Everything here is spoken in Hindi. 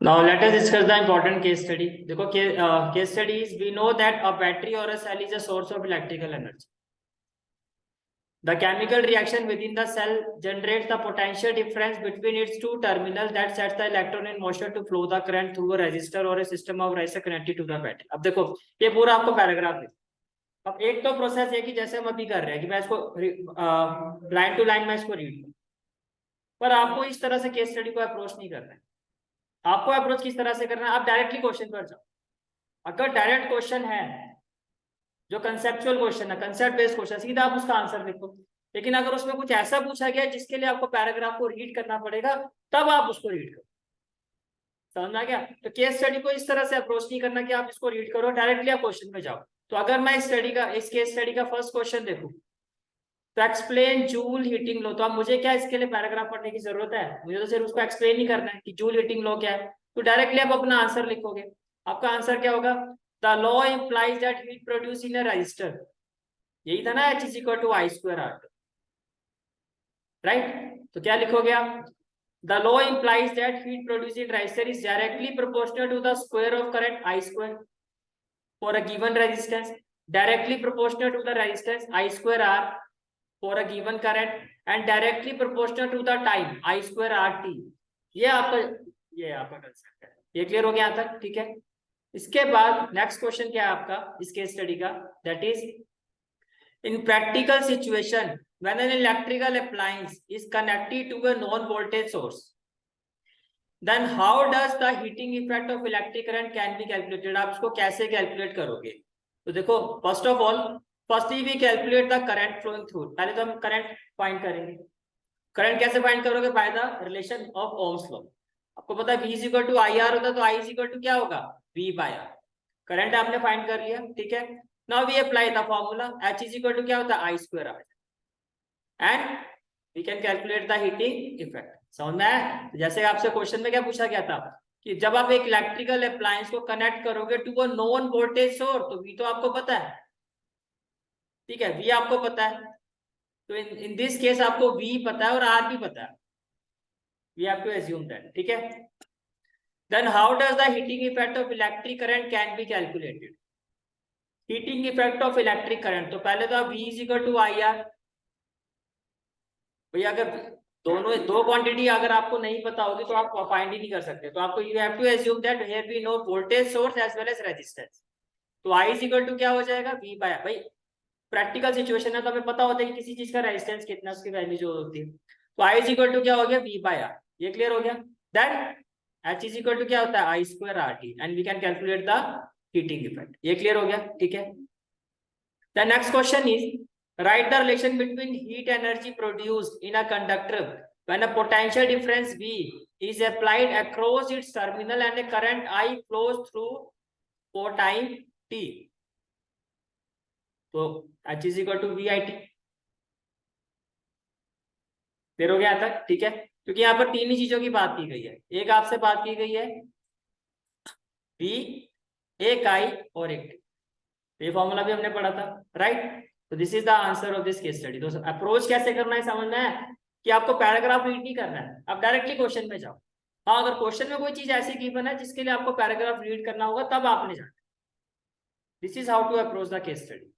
Now let us discuss the important case study. देखो case study is we know that a battery or a cell is a source of electrical energy. The chemical reaction within the cell generates the potential difference between its two terminals that sets the electron in motion to flow the current through a resistor or a system of resistor connected to the battery. अब देखो ये पूरा आपको पैराग्राफ है। अब एक तो प्रोसेस है कि जैसे हम अभी कर रहे हैं कि मैं इसको लाइन टू लाइन में इसको रीड करूं, पर आपको इस तरह से केस स्टडी को अप्रोच नहीं करना है। आपको अप्रोच किस तरह से करना है, आप डायरेक्टली क्वेश्चन पर जाओ। अगर डायरेक्ट क्वेश्चन है जो कंसेप्चुअल क्वेश्चन है, कंसेप्ट बेस्ड क्वेश्चन, सीधा आप उसका आंसर लिखो। लेकिन अगर उसमें कुछ ऐसा पूछा गया जिसके लिए आपको पैराग्राफ को रीड करना पड़ेगा, तब आप उसको रीड करो। समझ में आ गया? तो केस स्टडी को इस तरह से अप्रोच नहीं करना कि आप इसको रीड करो, डायरेक्टली आप क्वेश्चन में जाओ। तो अगर मैं इस केस स्टडी का फर्स्ट क्वेश्चन देखूं, तो एक्सप्लेन जूल हीटिंग लॉ, तो अब मुझे क्या इसके लिए पैराग्राफ पढ़ने की जरूरत है? मुझे तो सिर्फ उसको एक्सप्लेन ही करना है कि जूल हीटिंग लॉ क्या है। तो डायरेक्टली आप अपना आंसर लिखोगे। आपका आंसर क्या होगा? The law implies that heat produce in a resistor, यही था ना, H is equal to I square R, right? तो क्या लिखोगे आप? The law implies that heat produce in resistor is directly proportional to the square of current I square for a given resistance, directly proportional to the resistance I square R for a given current and directly proportional to the time I square RT। ये आपका कंसेप्ट है। ये क्लियर हो गया यहाँ तक? ठीक है। इसके बाद नेक्स्ट क्वेश्चन क्या है आपका इस केस स्टडी का? That is in practical situation when an electrical appliance is connected to a non voltage source, then how does the heating effect of electric current can be calculated? आप इसको कैसे कैलकुलेट करोगे? तो देखो, first of all firstly we calculate the current flowing through. पहले तो हम करंट फाइंड करेंगे। करंट कैसे फाइंड करोगे? By the relation of Ohm's law. आपको पता है V is equal to I R होता है, तो I इज इक्वल टू क्या होगा? V by R. करंट आपने फाइंड कर लिया, ठीक है। Now we apply the formula, H is equal to क्या होता है? I square R, and we can calculate the heating effect. समझ में आया? तो जैसे आपसे क्वेश्चन में क्या पूछा गया था कि जब आप एक इलेक्ट्रिकल अप्लायंस को कनेक्ट करोगे to a known voltage source, तो V तो आपको पता है, ठीक है, V आपको पता है। तो इन दिस केस आपको V पता है और R भी पता है। We have to assume that, ठीक है। Then how does the heating effect of electric current can be calculated? Heating effect of electric current, तो पहले तो आप V is equal to I R. भैया अगर दोनों दो क्वांटिटी अगर आपको नहीं पता होगी तो आप फाइंड ही नहीं कर सकते। तो आपको you have to assume that here we know voltage source as well as resistance. तो I इज इक्वल टू क्या हो जाएगा? V बाय, भाई प्रैक्टिकल सिचुएशन है तो हमें पता होता है कि किसी चीज का रेजिस्टेंस कितना, उसकी वैल्यू जो होती है। तो I इज इक्वल टू क्या हो गया? V by R। ये क्लियर हो गया? Then H is equal to क्या होता है? I square R T, and we can calculate the heating effect. ये क्लियर हो गया? ठीक है। The next question is write the relation between heat energy produced in a conductor when a potential difference V is applied across its terminal and a current I flows through for time t। तो H is equal to VIT। Clear हो गया तक? ठीक है। क्योंकि यहाँ पर तीन ही चीजों की बात की गई है। एक आपसे बात की गई है V, एक I और एक T। ये फॉर्मूला भी हमने पढ़ा था, राइट? तो this is the answer of this case study. तो अप्रोच कैसे करना है समझना है कि आपको पैराग्राफ रीड नहीं करना है, आप डायरेक्टली क्वेश्चन में जाओ। हाँ, अगर क्वेश्चन में कोई चीज ऐसी गिवन है जिसके लिए आपको पैराग्राफ रीड करना होगा, तब आपने जाना। This is how to approach the case study.